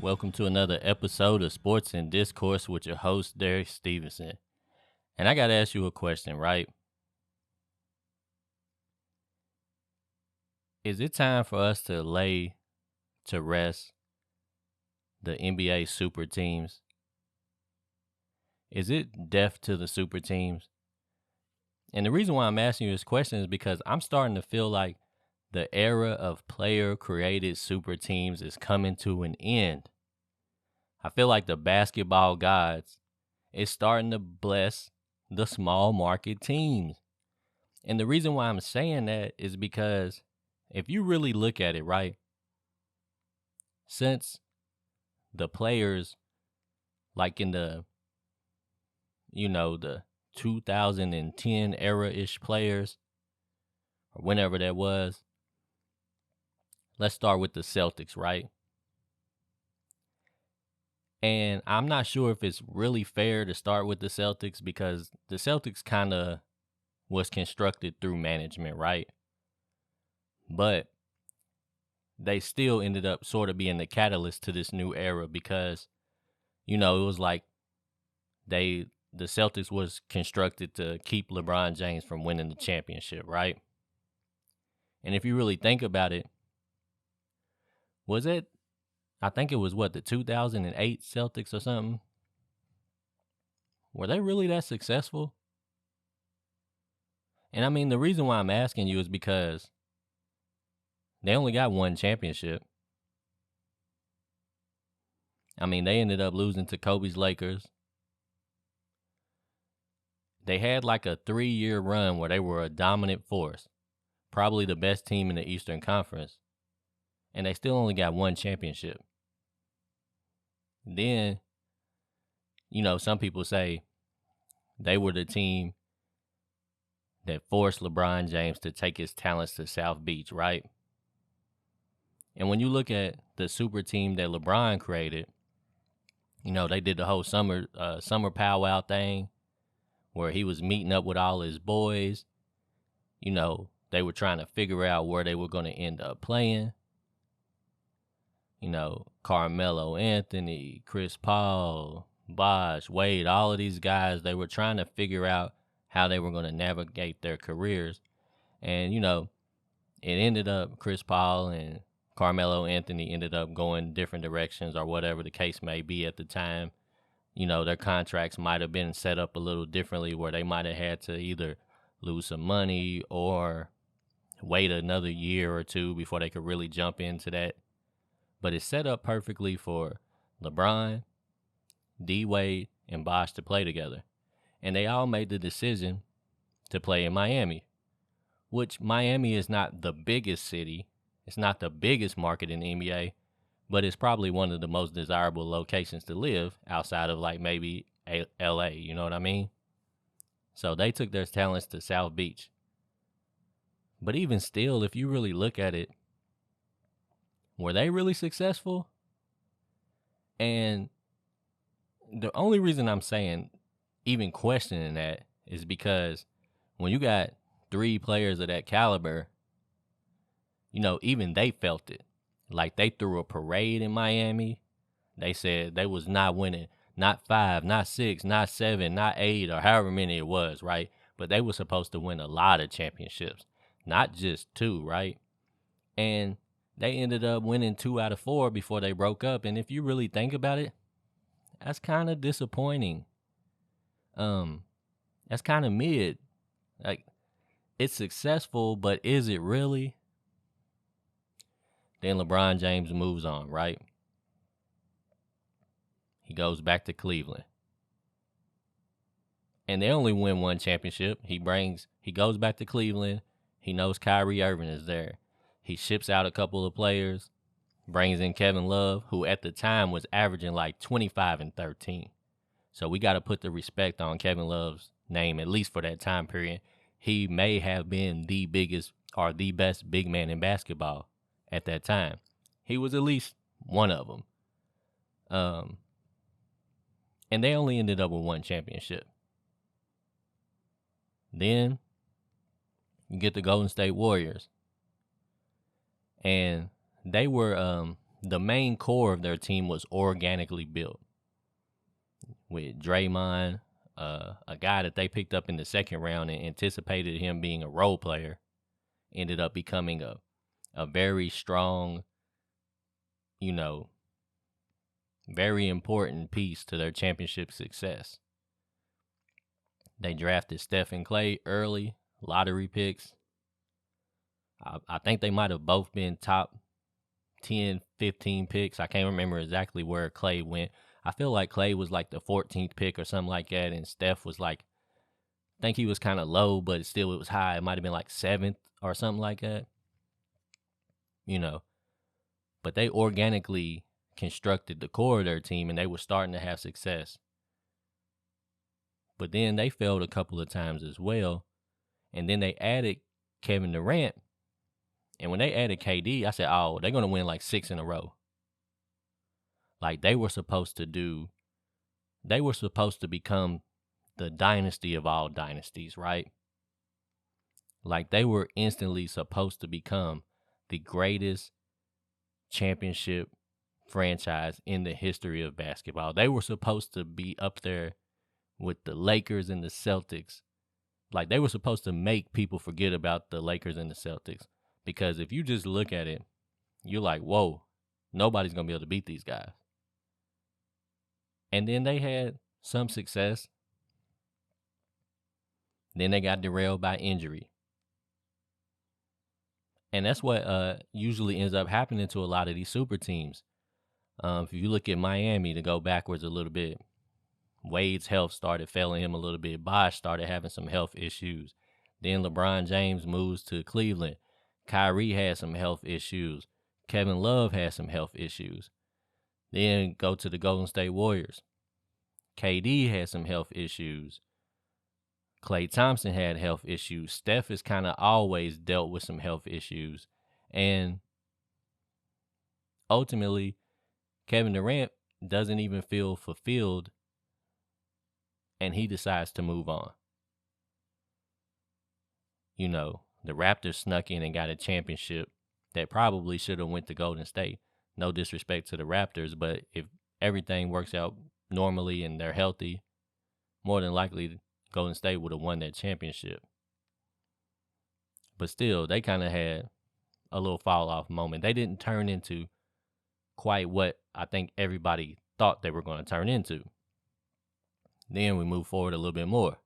Welcome to another episode of Sports and Discourse with your host, Derek Stevenson. And I got to ask you a question, right? Is it time for us to lay to rest the NBA super teams? Is it death to the super teams? And the reason why I'm asking you this question is because I'm starting to feel like the era of player-created super teams is coming to an end. I feel like the basketball gods is starting to bless the small market teams. And the reason why I'm saying that is because if you really look at it, right, since the players like in the 2010 era-ish players, or whenever that was, let's start with the Celtics, right? And I'm not sure if it's really fair to start with the Celtics because the Celtics kind of was constructed through management, right? But they still ended up sort of being the catalyst to this new era because, it was like the Celtics was constructed to keep LeBron James from winning the championship, right? And if you really think about it, I think it was the 2008 Celtics or something? Were they really that successful? And I mean, the reason why I'm asking you is because they only got one championship. I mean, they ended up losing to Kobe's Lakers. They had like a 3-year run where they were a dominant force, probably the best team in the Eastern Conference, and they still only got one championship. Then, some people say they were the team that forced LeBron James to take his talents to South Beach, right? And when you look at the super team that LeBron created, they did the whole summer powwow thing where he was meeting up with all his boys. They were trying to figure out where they were going to end up playing. Carmelo Anthony, Chris Paul, Bosh, Wade, all of these guys, they were trying to figure out how they were going to navigate their careers. And, it ended up Chris Paul and Carmelo Anthony ended up going different directions or whatever the case may be at the time. Their contracts might have been set up a little differently where they might have had to either lose some money or wait another year or two before they could really jump into that. But it's set up perfectly for LeBron, D-Wade, and Bosh to play together. And they all made the decision to play in Miami, which Miami is not the biggest city. It's not the biggest market in the NBA, but it's probably one of the most desirable locations to live outside of like maybe LA, you know what I mean? So they took their talents to South Beach. But even still, if you really look at it, were they really successful? And the only reason I'm saying, even questioning that, is because when you got 3 players of that caliber, even they felt it. Like they threw a parade in Miami. They said they was not winning, not 5, not 6, not 7, not 8, or however many it was, right? But they were supposed to win a lot of championships, not just 2, right? And they ended up winning 2 out of 4 before they broke up. And if you really think about it, that's kind of disappointing. That's kind of mid. Like, it's successful, but is it really? Then LeBron James moves on, right? He goes back to Cleveland. And they only win one championship. He goes back to Cleveland. He knows Kyrie Irving is there. He ships out a couple of players, brings in Kevin Love, who at the time was averaging like 25 and 13. So we got to put the respect on Kevin Love's name, at least for that time period. He may have been the biggest or the best big man in basketball at that time. He was at least one of them. And they only ended up with one championship. Then you get the Golden State Warriors. And they were the main core of their team was organically built with Draymond, a guy that they picked up in the second round and anticipated him being a role player, ended up becoming a very strong, you know, very important piece to their championship success. They drafted Steph and Clay early, lottery picks. I think they might have both been top 10, 15 picks. I can't remember exactly where Clay went. I feel like Clay was like the 14th pick or something like that, and Steph was like, I think he was kind of low, but it was high. It might have been like 7th or something like that. But they organically constructed the core of their team, and they were starting to have success. But then they failed a couple of times as well, and then they added Kevin Durant. And when they added KD, I said, oh, they're going to win like 6 in a row. Like they were supposed to become the dynasty of all dynasties, right? Like they were instantly supposed to become the greatest championship franchise in the history of basketball. They were supposed to be up there with the Lakers and the Celtics. Like they were supposed to make people forget about the Lakers and the Celtics. Because if you just look at it, you're like, whoa, nobody's going to be able to beat these guys. And then they had some success. Then they got derailed by injury. And that's what usually ends up happening to a lot of these super teams. If you look at Miami, to go backwards a little bit, Wade's health started failing him a little bit. Bosh started having some health issues. Then LeBron James moves to Cleveland. Kyrie had some health issues. Kevin Love had some health issues. Then go to the Golden State Warriors. KD had some health issues. Klay Thompson had health issues. Steph has kind of always dealt with some health issues. And ultimately, Kevin Durant doesn't even feel fulfilled, and he decides to move on. The Raptors snuck in and got a championship that probably should have went to Golden State. No disrespect to the Raptors, but if everything works out normally and they're healthy, more than likely Golden State would have won that championship. But still, they kind of had a little fall-off moment. They didn't turn into quite what I think everybody thought they were going to turn into. Then we move forward a little bit more.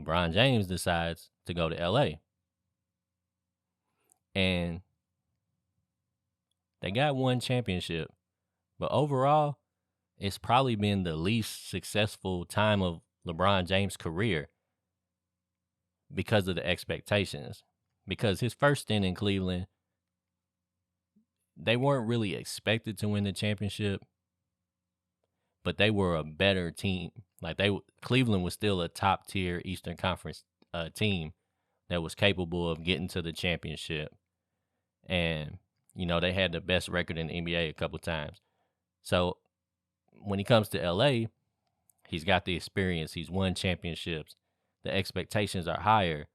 LeBron James decides to go to LA. And they got one championship. But overall, it's probably been the least successful time of LeBron James' career because of the expectations. Because his first stint in Cleveland, they weren't really expected to win the championship, but they were a better team. Like Cleveland was still a top tier Eastern Conference team that was capable of getting to the championship. And, they had the best record in the NBA a couple times. So when he comes to LA, he's got the experience. He's won championships. The expectations are higher.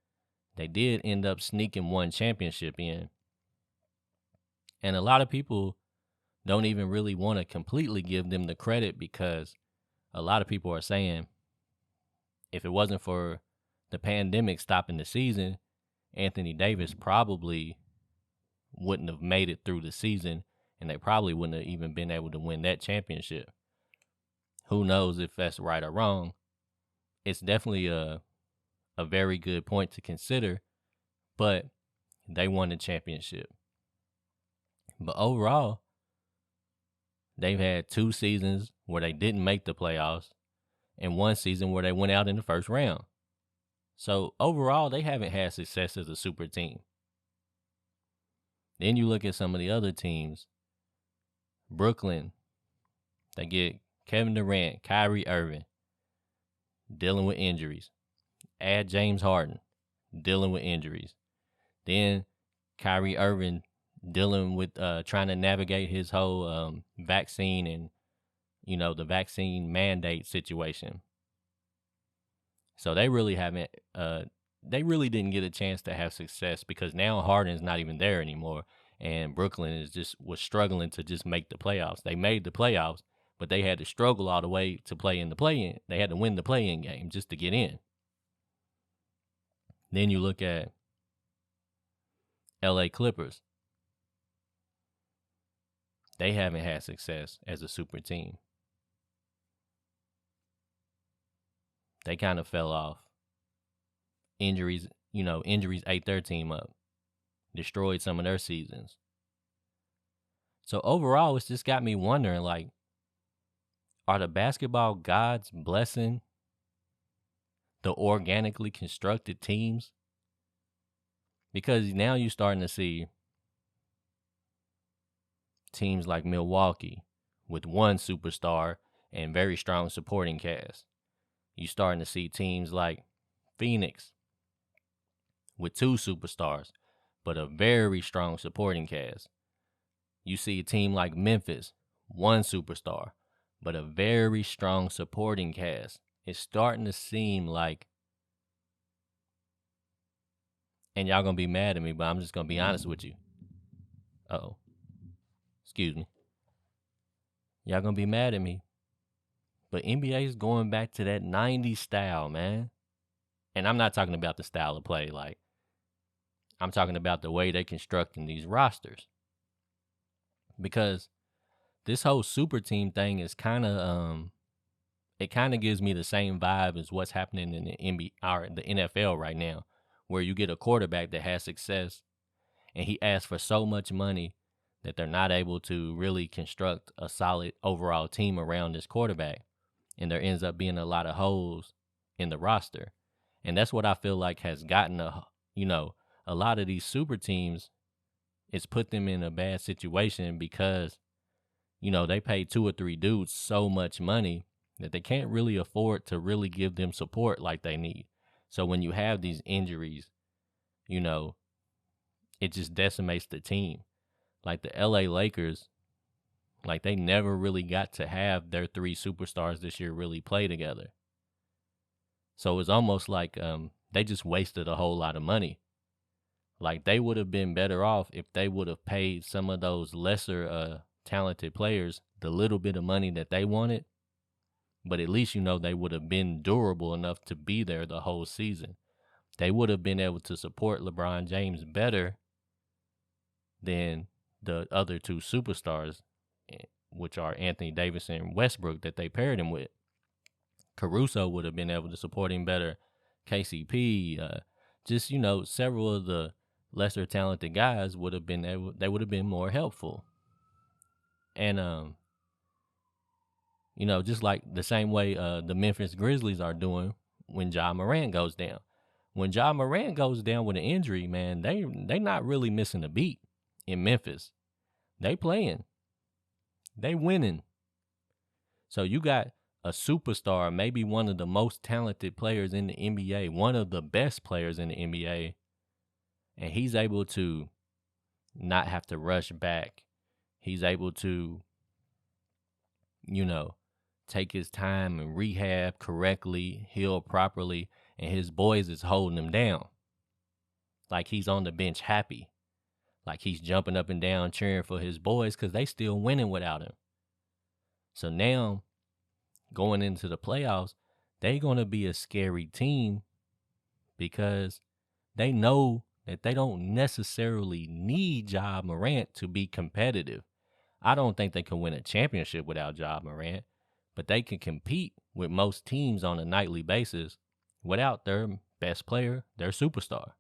They did end up sneaking one championship in. And a lot of people don't even really want to completely give them the credit, because a lot of people are saying if it wasn't for the pandemic stopping the season, Anthony Davis probably wouldn't have made it through the season, and they probably wouldn't have even been able to win that championship. Who knows if that's right or wrong? It's definitely a very good point to consider, but they won the championship. But overall, they've had 2 seasons where they didn't make the playoffs and 1 season where they went out in the first round. So overall, they haven't had success as a super team. Then you look at some of the other teams. Brooklyn, they get Kevin Durant, Kyrie Irving, dealing with injuries. Add James Harden, dealing with injuries. Then Kyrie Irving dealing with trying to navigate his whole vaccine and, the vaccine mandate situation. So they really didn't get a chance to have success, because now Harden's not even there anymore. and Brooklyn was struggling to just make the playoffs. They made the playoffs, but they had to struggle all the way to play in the play-in. They had to win the play-in game just to get in. Then you look at LA Clippers. They haven't had success as a super team. They kind of fell off. Injuries ate their team up, destroyed some of their seasons. So overall, it's just got me wondering, like, are the basketball gods blessing the organically constructed teams? Because now you're starting to see teams like Milwaukee with one superstar and very strong supporting cast. You're starting to see teams like Phoenix with two superstars, but a very strong supporting cast. You see a team like Memphis, one superstar, but a very strong supporting cast. It's starting to seem like, and y'all gonna be mad at me, but I'm just gonna be honest with you. Uh-oh. Excuse me. Y'all gonna be mad at me. But NBA is going back to that 90s style, man. And I'm not talking about the style of play. Like, I'm talking about the way they're constructing these rosters. Because this whole super team thing is kind of, it kind of gives me the same vibe as what's happening in the NBA or the NFL right now, where you get a quarterback that has success and he asks for so much money that they're not able to really construct a solid overall team around this quarterback. And there ends up being a lot of holes in the roster. And that's what I feel like has gotten a lot of these super teams. It's put them in a bad situation because, they pay 2 or 3 dudes so much money that they can't really afford to really give them support like they need. So when you have these injuries, it just decimates the team. Like the LA Lakers, like they never really got to have their 3 superstars this year really play together. So it's almost like they just wasted a whole lot of money. Like they would have been better off if they would have paid some of those lesser talented players the little bit of money that they wanted. But at least, they would have been durable enough to be there the whole season. They would have been able to support LeBron James better than the other 2 superstars, which are Anthony Davis and Westbrook, that they paired him with. Caruso would have been able to support him better. KCP, several of the lesser talented guys would have been more helpful. And, just like the same way the Memphis Grizzlies are doing when Ja Morant goes down. When Ja Morant goes down with an injury, man, they not really missing a beat in Memphis. They playing. They winning. So you got a superstar, maybe one of the most talented players in the NBA, one of the best players in the NBA, and he's able to not have to rush back. He's able to, take his time and rehab correctly, heal properly, and his boys is holding him down. Like he's on the bench happy. Like he's jumping up and down cheering for his boys because they still winning without him. So now, going into the playoffs, they're going to be a scary team because they know that they don't necessarily need Ja Morant to be competitive. I don't think they can win a championship without Ja Morant, but they can compete with most teams on a nightly basis without their best player, their superstar.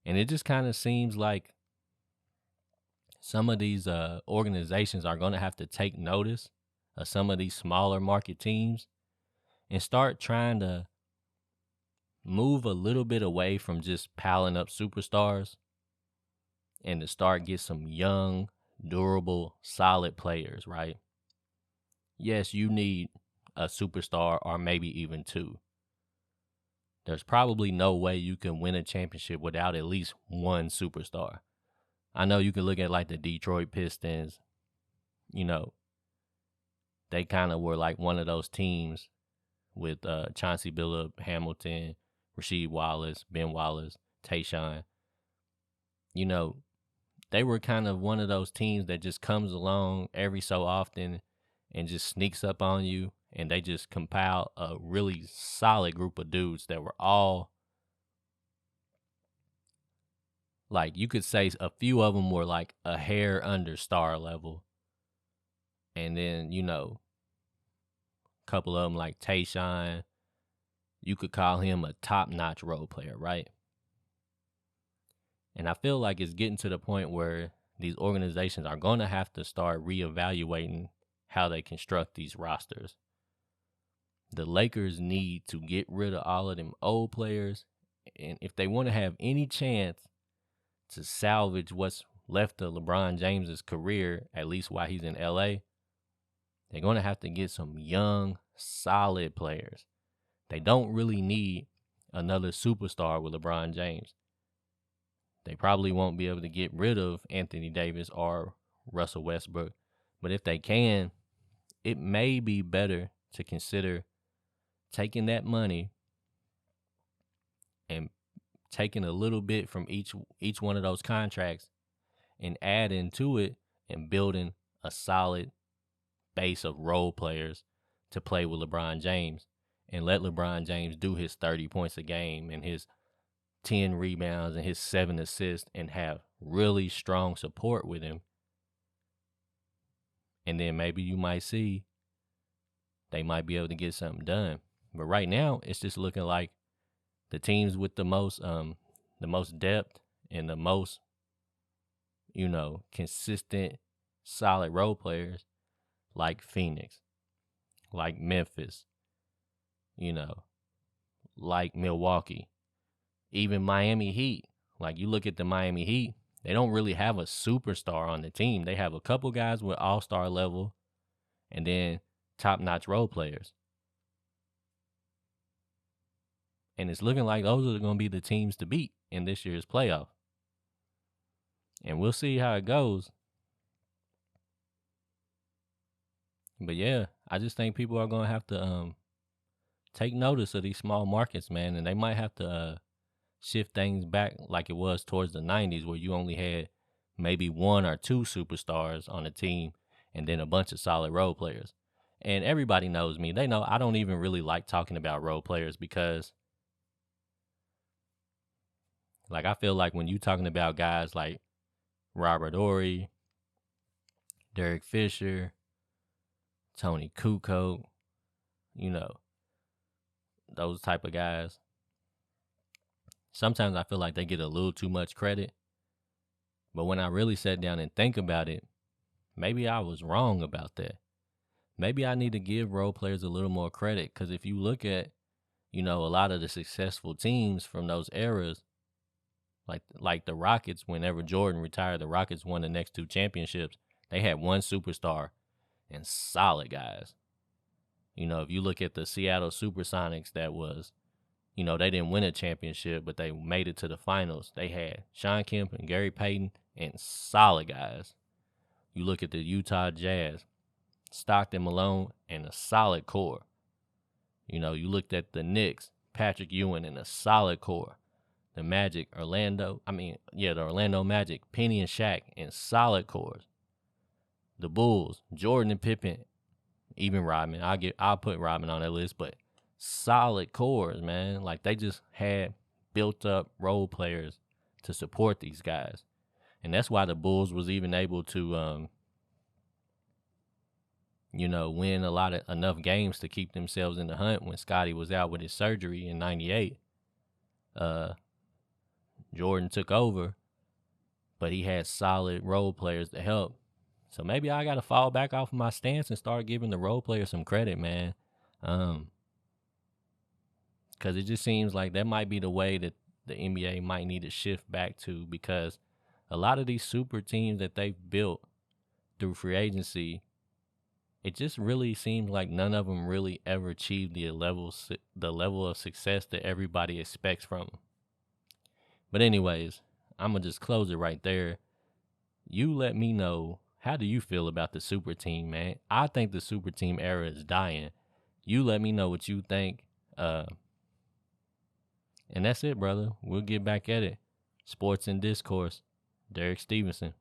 And it just kind of seems like some of these organizations are going to have to take notice of some of these smaller market teams and start trying to move a little bit away from just piling up superstars and to start get some young, durable, solid players, right? Yes, you need a superstar or maybe even 2. There's probably no way you can win a championship without at least 1 superstar. I know you can look at like the Detroit Pistons, they kind of were like one of those teams with Chauncey Billups, Hamilton, Rasheed Wallace, Ben Wallace, Tayshaun. they were kind of one of those teams that just comes along every so often and just sneaks up on you, and they just compile a really solid group of dudes that were all like, you could say a few of them were like a hair under star level, and then a couple of them like Tayshaun, you could call him a top-notch role player, right? And I feel like it's getting to the point where these organizations are going to have to start reevaluating how they construct these rosters. The Lakers need to get rid of all of them old players, and if they want to have any chance to salvage what's left of LeBron James's career, at least while he's in LA, they're going to have to get some young, solid players. They don't really need another superstar with LeBron James. They probably won't be able to get rid of Anthony Davis or Russell Westbrook. But if they can, it may be better to consider taking that money and taking a little bit from each one of those contracts and adding to it and building a solid base of role players to play with LeBron James, and let LeBron James do his 30 points a game and his 10 rebounds and his 7 assists and have really strong support with him. And then maybe you might see they might be able to get something done. But right now, it's just looking like the teams with the most depth and the most, consistent, solid role players, like Phoenix, like Memphis, like Milwaukee, even Miami Heat. Like, you look at the Miami Heat, they don't really have a superstar on the team. They have a couple guys with all-star level and then top-notch role players. And it's looking like those are going to be the teams to beat in this year's playoff. And we'll see how it goes. But yeah, I just think people are going to have to take notice of these small markets, man. And they might have to shift things back like it was towards the 90s, where you only had maybe one or two superstars on a team and then a bunch of solid role players. And everybody knows me. They know I don't even really like talking about role players because, like, I feel like when you talking about guys like Robert Ory, Derek Fisher, Tony Kukoc, those type of guys, sometimes I feel like they get a little too much credit. But when I really sat down and think about it, maybe I was wrong about that. Maybe I need to give role players a little more credit, because if you look at, a lot of the successful teams from those eras, like the Rockets, whenever Jordan retired, the Rockets won the next 2 championships. They had one superstar and solid guys. If you look at the Seattle Supersonics, that was, they didn't win a championship, but they made it to the finals. They had Sean Kemp and Gary Payton and solid guys. You look at the Utah Jazz, Stockton, Malone, and a solid core. You looked at the Knicks, Patrick Ewing and a solid core. The Magic, the Orlando Magic, Penny and Shaq, and solid cores. The Bulls, Jordan and Pippen, even Rodman. I'll put Rodman on that list, but solid cores, man. Like, they just had built up role players to support these guys. And that's why the Bulls was even able to win enough games to keep themselves in the hunt when Scottie was out with his surgery in 98. Jordan took over, but he had solid role players to help. So maybe I got to fall back off of my stance and start giving the role players some credit, man. Because it just seems like that might be the way that the NBA might need to shift back to, because a lot of these super teams that they've built through free agency, it just really seems like none of them really ever achieved the level of success that everybody expects from them. But anyways, I'm going to just close it right there. You let me know, how do you feel about the super team, man? I think the super team era is dying. You let me know what you think. And that's it, brother. We'll get back at it. Sports and Discourse. Derek Stevenson.